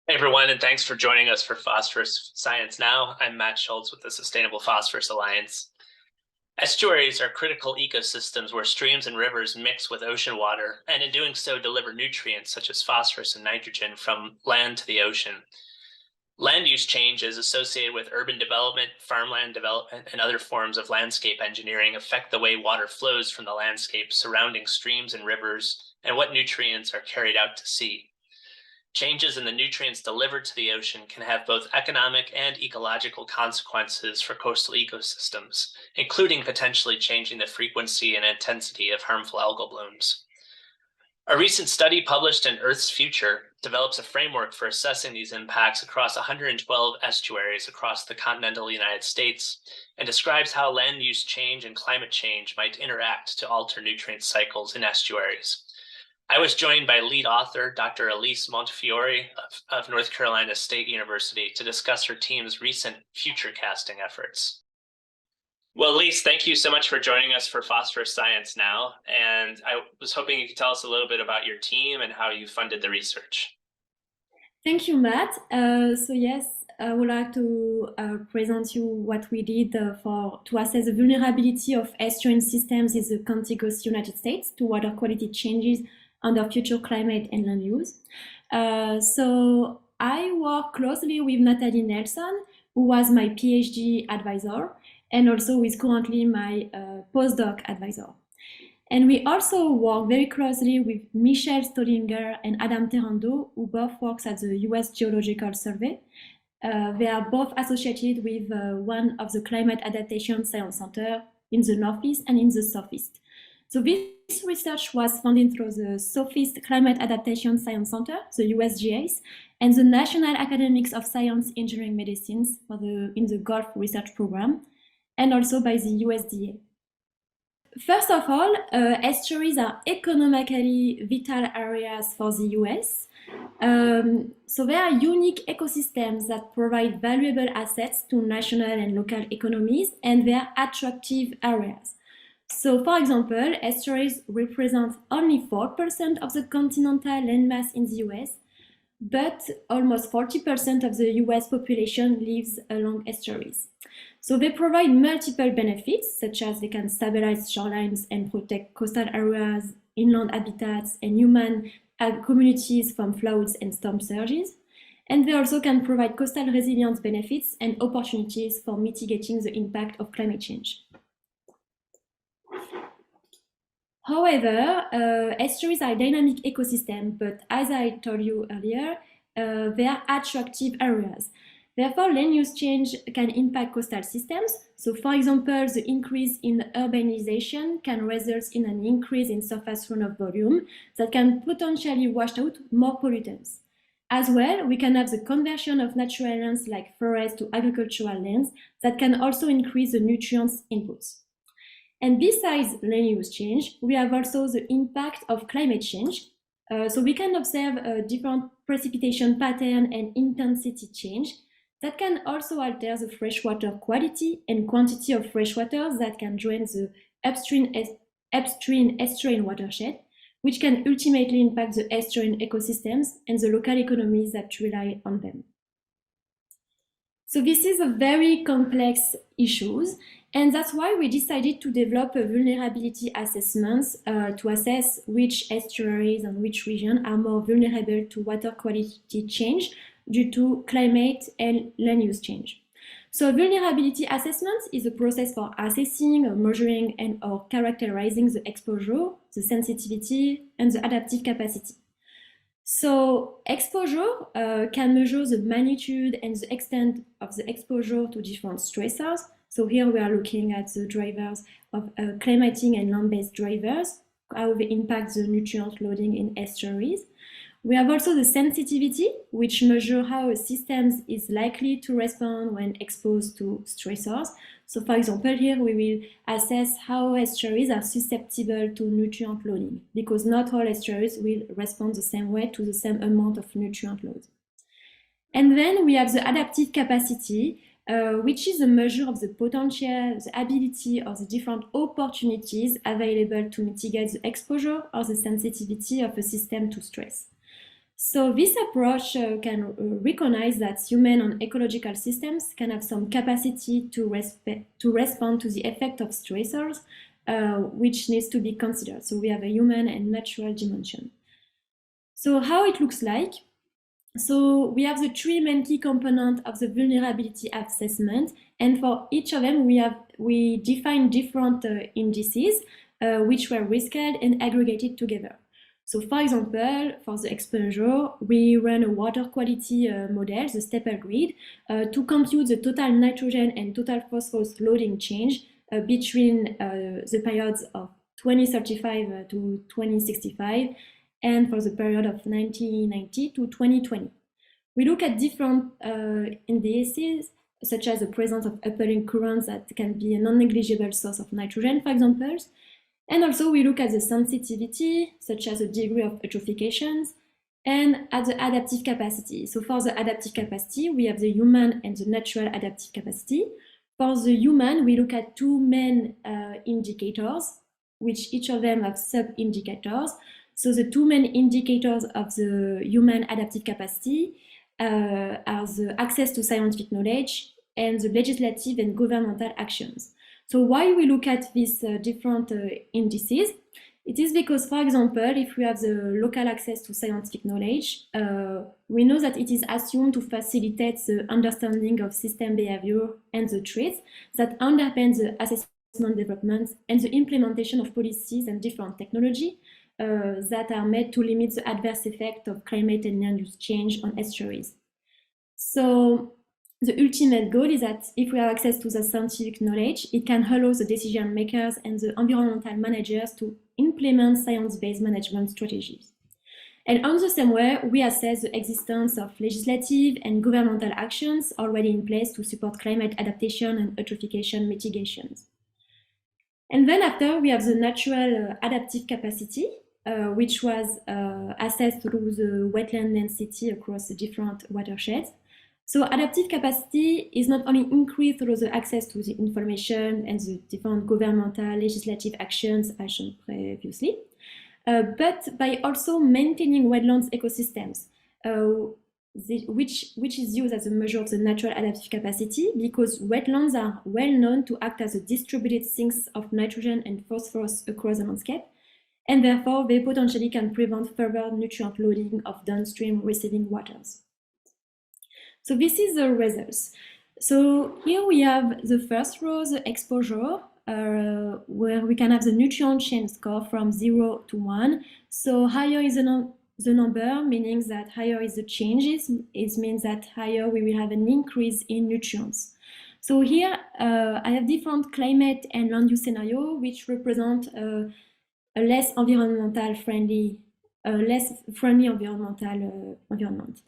Hey everyone, and thanks for joining us for Phosphorus Science Now. I'm Matt Schultz with the Sustainable Phosphorus Alliance. Estuaries are critical ecosystems where streams and rivers mix with ocean water, and in doing so deliver nutrients such as phosphorus and nitrogen from land to the ocean. Land use change is associated with urban development, farmland development, and other forms of landscape engineering affect the way water flows from the landscape surrounding streams and rivers, and what nutrients are carried out to sea. Changes in the nutrients delivered to the ocean can have both economic and ecological consequences for coastal ecosystems, including potentially changing the frequency and intensity of harmful algal blooms. A recent study published in Earth's Future develops a framework for assessing these impacts across 112 estuaries across the continental United States and describes how land use change and climate change might interact to alter nutrient cycles in estuaries. I was joined by lead author, Dr. Lise Montefiore of North Carolina State University to discuss her team's recent future casting efforts. Well, Lise, thank you so much for joining us for Phosphorus Science Now. And I was hoping you could tell us a little bit about your team and how you funded the research. Thank you, Matt. Yes, I would like to present you what we did to assess the vulnerability of estuarine systems in the contiguous United States to water quality changes under future climate and land use. So I work closely with Natalie Nelson, who was my PhD advisor, and also is currently my postdoc advisor. And we also work very closely with Michel Stollinger and Adam Terrando, who both works at the US Geological Survey. They are both associated with one of the Climate Adaptation Science Center in the Northeast and in the Southeast. So this research was funded through the Southeast Climate Adaptation Science Center, the USGS, and the National Academies of Science, Engineering, Medicines in the Gulf Research Program, and also by the USDA. First of all, estuaries are economically vital areas for the US. So they are unique ecosystems that provide valuable assets to national and local economies, and they are attractive areas. So, for example, estuaries represent only 4% of the continental landmass in the US, but almost 40% of the US population lives along estuaries. So they provide multiple benefits, such as they can stabilize shorelines and protect coastal areas, inland habitats, and human communities from floods and storm surges. And they also can provide coastal resilience benefits and opportunities for mitigating the impact of climate change. However, estuaries are a dynamic ecosystem, but as I told you earlier, they are attractive areas. Therefore, land use change can impact coastal systems. So, for example, the increase in urbanization can result in an increase in surface runoff volume that can potentially wash out more pollutants. As well, we can have the conversion of natural lands like forests to agricultural lands that can also increase the nutrients inputs. And besides land use change, we have also the impact of climate change. So we can observe a different precipitation pattern and intensity change that can also alter the freshwater quality and quantity of freshwater that can drain the upstream estuarine watershed, which can ultimately impact the estuarine ecosystems and the local economies that rely on them. So this is a very complex issue, and that's why we decided to develop a vulnerability assessments to assess which estuaries and which region are more vulnerable to water quality change due to climate and land use change. So vulnerability assessment is a process for assessing, measuring, and or characterizing the exposure, the sensitivity, and the adaptive capacity. So exposure can measure the magnitude and the extent of the exposure to different stressors. So here we are looking at the drivers of climatic and land-based drivers, how they impact the nutrient loading in estuaries. We have also the sensitivity, which measures how a system is likely to respond when exposed to stressors. So for example, here we will assess how estuaries are susceptible to nutrient loading, because not all estuaries will respond the same way to the same amount of nutrient load. And then we have the adaptive capacity, which is a measure of the potential, the ability, or the different opportunities available to mitigate the exposure or the sensitivity of a system to stress. So this approach can recognize that human and ecological systems can have some capacity to respond to the effect of stressors, which needs to be considered. So we have a human and natural dimension. So how it looks like? So we have the three main key components of the vulnerability assessment, and for each of them we define different indices which were rescaled and aggregated together. So for example, for the exposure, we run a water quality model, the stepper grid, to compute the total nitrogen and total phosphorus loading change between the periods of 2035 to 2065, and for the period of 1990 to 2020. We look at different indices, such as the presence of upwelling currents that can be a non-negligible source of nitrogen, for example. And also we look at the sensitivity, such as the degree of eutrophications, and at the adaptive capacity. So for the adaptive capacity, we have the human and the natural adaptive capacity. For the human, we look at two main indicators, which each of them have sub-indicators. So the two main indicators of the human adaptive capacity are the access to scientific knowledge and the legislative and governmental actions. So why we look at these different indices? It is because, for example, if we have the local access to scientific knowledge, we know that it is assumed to facilitate the understanding of system behavior and the traits that underpin the assessment development and the implementation of policies and different technology that are made to limit the adverse effect of climate and land use change on estuaries. So the ultimate goal is that if we have access to the scientific knowledge, it can allow the decision makers and the environmental managers to implement science-based management strategies. And on the same way, we assess the existence of legislative and governmental actions already in place to support climate adaptation and eutrophication mitigations. And then after, we have the natural adaptive capacity, which was assessed through the wetland density across the different watersheds. So adaptive capacity is not only increased through the access to the information and the different governmental legislative actions I showed previously, but by also maintaining wetlands ecosystems, which is used as a measure of the natural adaptive capacity, because wetlands are well known to act as a distributed sinks of nitrogen and phosphorus across the landscape, and therefore they potentially can prevent further nutrient loading of downstream receiving waters. So this is the results. So here we have the first row, the exposure, where we can have the nutrient change score from 0 to 1. So higher is the number, meaning that higher is the changes. It means that higher we will have an increase in nutrients. So here I have different climate and land use scenario, which represent a less environmental friendly, less friendly environmental environment.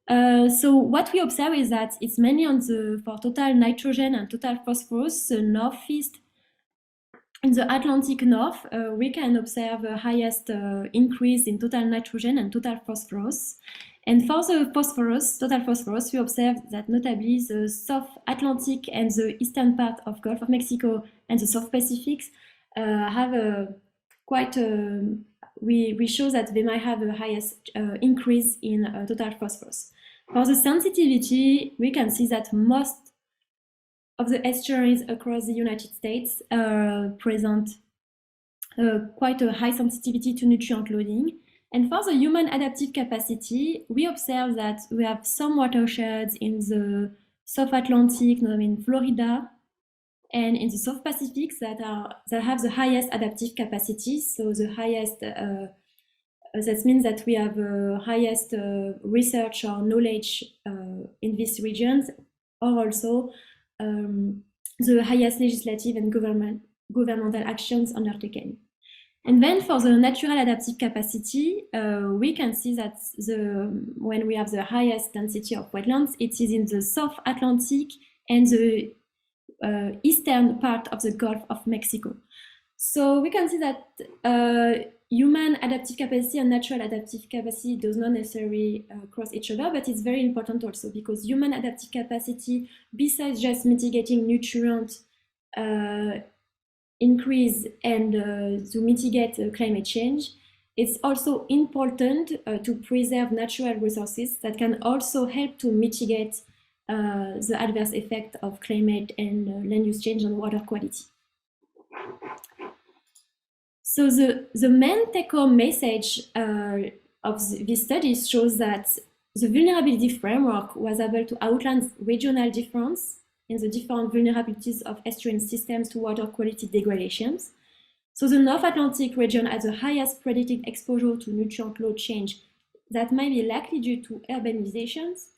So what we observe is that it's mainly for total nitrogen and total phosphorus, the northeast. In the Atlantic North, we can observe the highest increase in total nitrogen and total phosphorus. And for the total phosphorus, we observe that notably the South Atlantic and the eastern part of Gulf of Mexico and the South Pacific have we show that they might have the highest increase in total phosphorus. For the sensitivity, we can see that most of the estuaries across the United States present quite a high sensitivity to nutrient loading. And for the human adaptive capacity, we observe that we have some watersheds in the South Atlantic, in Florida, and in the South Pacific that have the highest adaptive capacity. So the highest, that means that we have highest research or knowledge in these regions, or also the highest legislative and governmental actions undertaken. And then for the natural adaptive capacity, we can see that when we have the highest density of wetlands, it is in the South Atlantic and the eastern part of the Gulf of Mexico. So we can see that human adaptive capacity and natural adaptive capacity does not necessarily cross each other, but it's very important also because human adaptive capacity, besides just mitigating nutrient increase and to mitigate climate change, it's also important to preserve natural resources that can also help to mitigate the adverse effect of climate and land use change on water quality. So the main take-home message of this study shows that the vulnerability framework was able to outline regional difference in the different vulnerabilities of estuarine systems to water quality degradations. So the North Atlantic region has the highest predicted exposure to nutrient load change that might be likely due to urbanizations,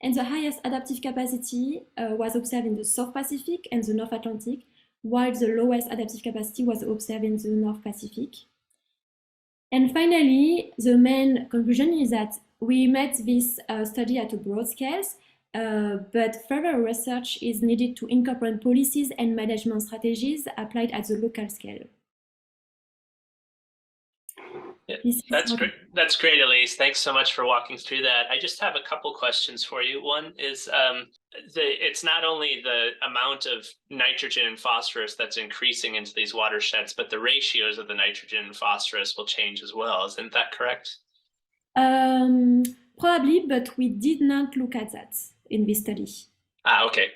and the highest adaptive capacity was observed in the South Pacific and the North Atlantic, while the lowest adaptive capacity was observed in the North Pacific. And finally, the main conclusion is that we made this study at a broad scale, but further research is needed to incorporate policies and management strategies applied at the local scale. Yeah, that's great, Elise. Thanks so much for walking through that. I just have a couple questions for you. One is it's not only the amount of nitrogen and phosphorus that's increasing into these watersheds, but the ratios of the nitrogen and phosphorus will change as well. Isn't that correct? Probably, but we did not look at that in this study. Okay.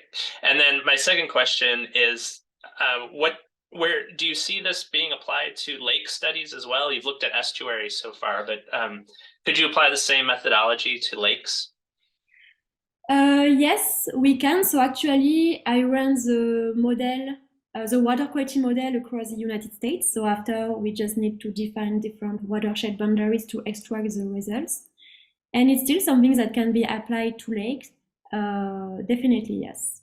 And then my second question is, where do you see this being applied to lake studies as well? You've looked at estuaries so far, but could you apply the same methodology to lakes? Yes, we can. So actually, I ran the model, the water quality model across the United States. So after, we just need to define different watershed boundaries to extract the results. And it's still something that can be applied to lakes. Definitely, yes.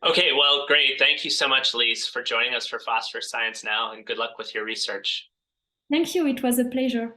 Okay, well, great. Thank you so much, Lise, for joining us for Phosphorus Science Now, and good luck with your research. Thank you. It was a pleasure.